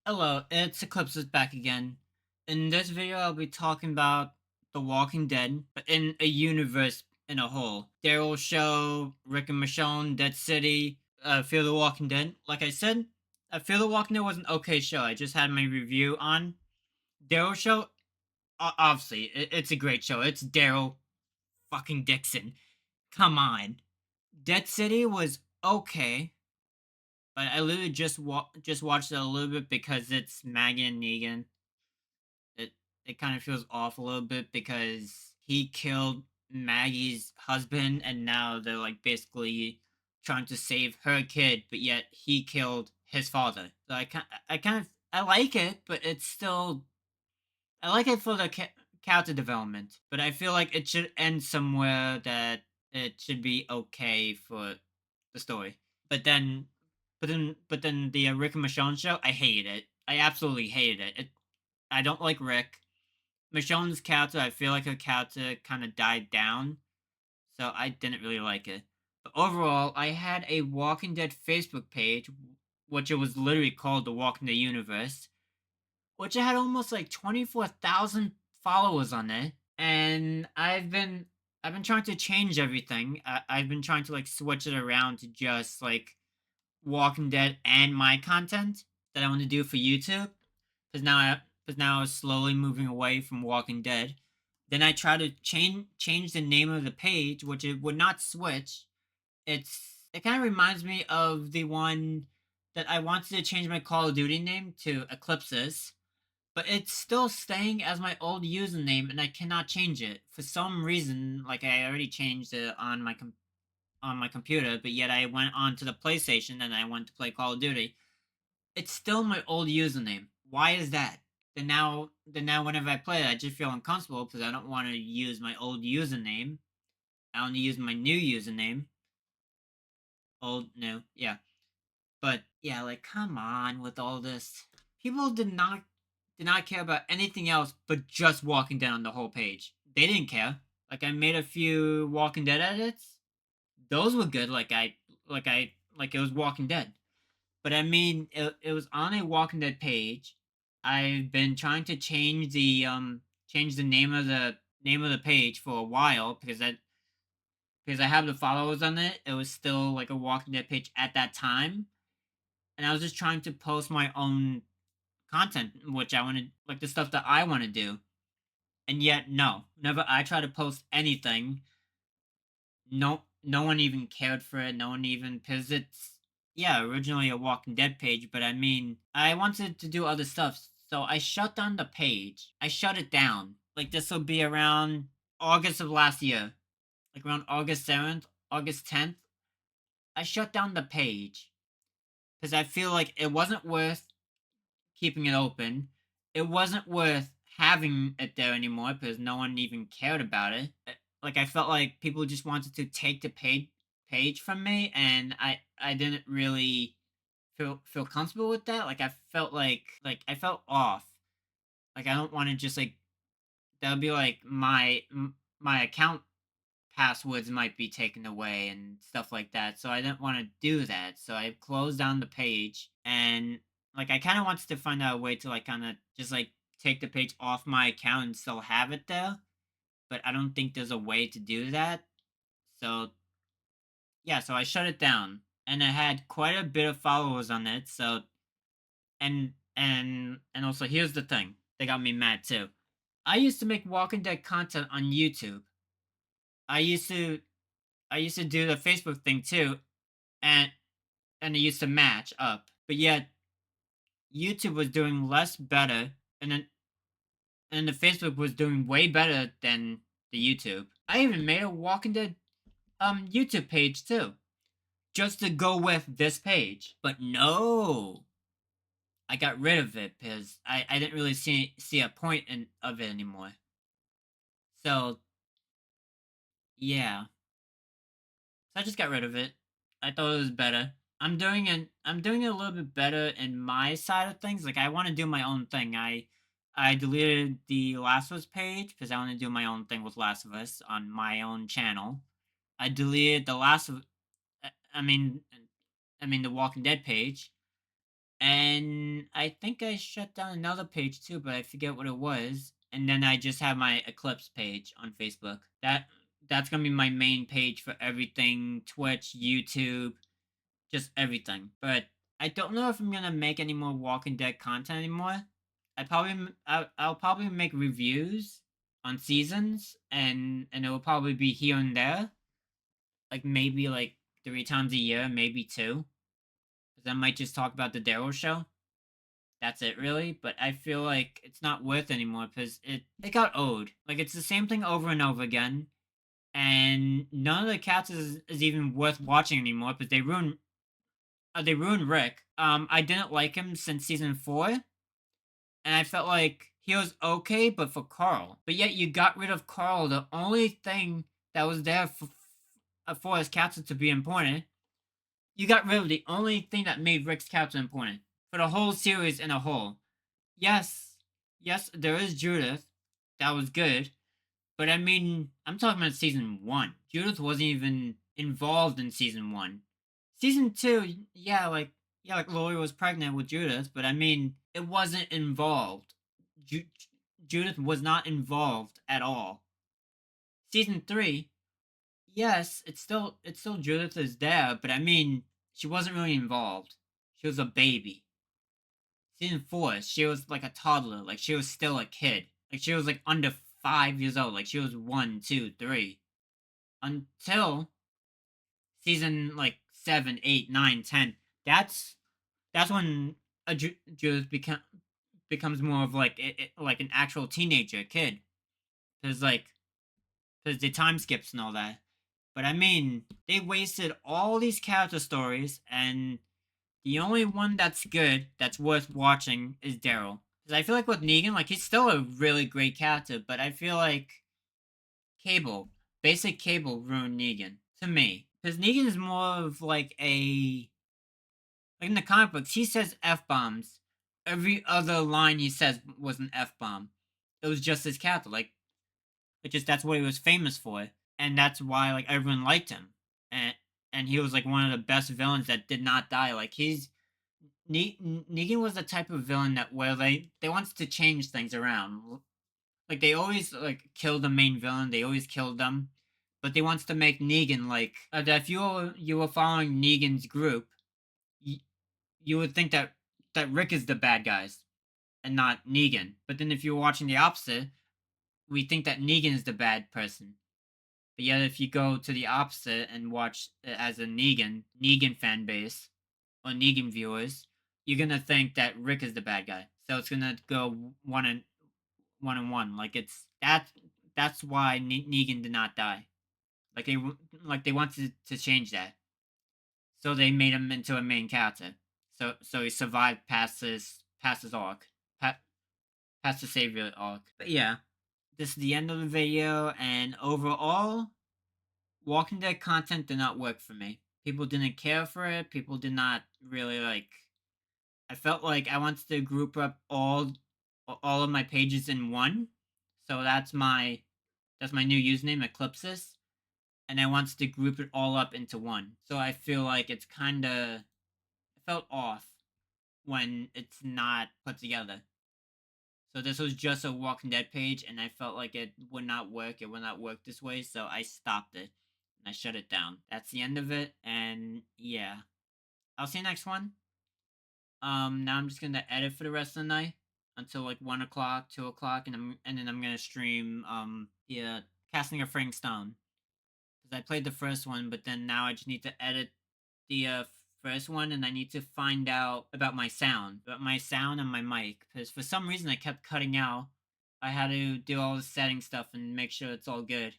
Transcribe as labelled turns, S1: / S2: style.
S1: Hello, it's Eclipse back again. In this video, I'll be talking about The Walking Dead, but in a universe in a whole. Daryl Show, Rick and Michonne, Dead City, Fear the Walking Dead. Like I said, Fear the Walking Dead was an okay show. I just had my review on Daryl Show. Obviously, it's a great show. It's Daryl fucking Dixon. Come on. Dead City was okay, but I literally just watched it a little bit because it's Maggie and Negan. It kind of feels off a little bit because he killed Maggie's husband and now they're like basically trying to save her kid, but yet he killed his father. So I like it, but it's still I like it for the character development, but I feel like it should end somewhere that it should be okay for the story. But then, but then the Rick and Michonne show, I hated it. I absolutely hated it. I don't like Rick. Michonne's character, I feel like her character kind of died down, so I didn't really like it. But overall, I had a Walking Dead Facebook page, which it was literally called the Walking Dead Universe, which had almost like 24,000 followers on it, and I've been trying to change everything. I've been trying to like switch it around to just like Walking Dead and my content that I want to do for YouTube because now I was slowly moving away from Walking Dead. Then I tried to change the name of the page, which it would not switch. It kind of reminds me of the one that I wanted to change my Call of Duty name to Eclipses, but it's still staying as my old username, and I cannot change it for some reason. Like I already changed it on my computer, but yet I went on to the PlayStation and I went to play Call of Duty. It's still my old username. Why is that? Then now whenever I play it, I just feel uncomfortable because I don't want to use my old username. I only use my new username. Old, new, yeah. But yeah, like come on with all this. People did not care about anything else but just Walking Dead on the whole page. They didn't care. Like I made a few Walking Dead edits. Those were good. Like it was Walking Dead. But I mean, it was on a Walking Dead page. I've been trying to change the name of the page for a while because I have the followers on it. It was still like a Walking Dead page at that time, and I was just trying to post my own content, which I wanted, like the stuff that I want to do. And yet, no, whenever I try to post anything, no one even cared for it. No one even because it's yeah originally a Walking Dead page, but I mean I wanted to do other stuff, so I shut down the page. I shut it down. Like this will be around August of last year, like around August 7th, August 10th. I shut down the page because I feel like it wasn't worth keeping it open. It wasn't worth having it there anymore because no one even cared about it. Like I felt like people just wanted to take the page from me, and I didn't really feel comfortable with that. Like I felt like I felt off. Like I don't want to just like that would be like my account passwords might be taken away and stuff like that. So I didn't want to do that. So I closed down the page and like I kind of wanted to find out a way to like kind of just like take the page off my account and still have it there, but I don't think there's a way to do that. So yeah, so I shut it down and I had quite a bit of followers on it. So and also here's the thing. They got me mad too. I used to make Walking Dead content on YouTube. I used to I used to do the Facebook thing too, and it used to match up. But yet YouTube was doing less better, and the Facebook was doing way better than the YouTube. I even made a Walking Dead YouTube page too, just to go with this page. But no, I got rid of it because I didn't really see a point of it anymore. So yeah, so I just got rid of it. I thought it was better. I'm doing it a little bit better in my side of things. Like I want to do my own thing. I deleted the Last of Us page because I want to do my own thing with Last of Us on my own channel. I deleted the Last of I I mean the Walking Dead page And I think I shut down another page too, but I forget what it was. And then I just have my Eclipse page on Facebook. That's gonna be my main page for everything: Twitch, YouTube, just everything. But I don't know if I'm gonna make any more Walking Dead content anymore. I'll probably make reviews on seasons, and it will probably be here and there, like maybe like 3 times a year, maybe two. Because I might just talk about the Daryl show. That's it, really. But I feel like it's not worth anymore because it got old. Like it's the same thing over and over again, and none of the cats is even worth watching anymore because they ruined Rick. I didn't like him since season 4, and I felt like he was okay, but for Carl. But yet you got rid of Carl, the only thing that was there for his character to be important. You got rid of the only thing that made Rick's character important for the whole series in a whole. Yes, yes, there is Judith. That was good. But I mean, I'm talking about season 1. Judith wasn't even involved in season 1. Season 2, yeah, like Lori was pregnant with Judith, but I mean, it wasn't involved. Judith was not involved at all. Season 3, yes, it's still Judith is there, but I mean, she wasn't really involved. She was a baby. Season 4, she was like a toddler, like she was still a kid, like she was like under 5 years old, like she was one, two, three, until season like 7, 8, 9, 10. That's when Judith becomes more of like like an actual teenager kid, because the time skips and all that. But I mean, they wasted all these character stories, and the only one that's good, that's worth watching, is Daryl. Because I feel like with Negan, like he's still a really great character, but I feel like Cable, basic Cable, ruined Negan to me. Because Negan is more of like in the comic books, he says f bombs. Every other line he says was an f bomb. It was just his character, like it's just that's what he was famous for, and that's why like everyone liked him, and and he was like one of the best villains that did not die. Like Negan was the type of villain that where they wants to change things around. Like they always like kill the main villain. They always killed them, but they wants to make Negan like that. If you were following Negan's group, you, you would think that Rick is the bad guys and not Negan. But then if you're watching the opposite, we think that Negan is the bad person. But yet, if you go to the opposite and watch it as a Negan fan base or Negan viewers, you're gonna think that Rick is the bad guy. So it's gonna go one and one. Like that's why Negan did not die. Like they wanted to change that, so they made him into a main character. So he survived past his arc, past the savior arc. But yeah, this is the end of the video, and overall, Walking Dead content did not work for me. People didn't care for it. People did not really like. I felt like I wanted to group up all of my pages in one. So that's my new username, Eclipsis, and I wanted to group it all up into one. So I feel like it's kind of it felt off when it's not put together. So this was just a Walking Dead page, and I felt like it would not work. It would not work this way, so I stopped it and I shut it down. That's the end of it, and yeah, I'll see you next one. Now I'm just gonna edit for the rest of the night until like 1 o'clock, 2 o'clock, and then I'm gonna stream yeah, Casting a Frank Stone, because I played the first one, but then now I just need to edit the first one, and I need to find out about my sound and my mic, because for some reason I kept cutting out. I had to do all the setting stuff and make sure it's all good.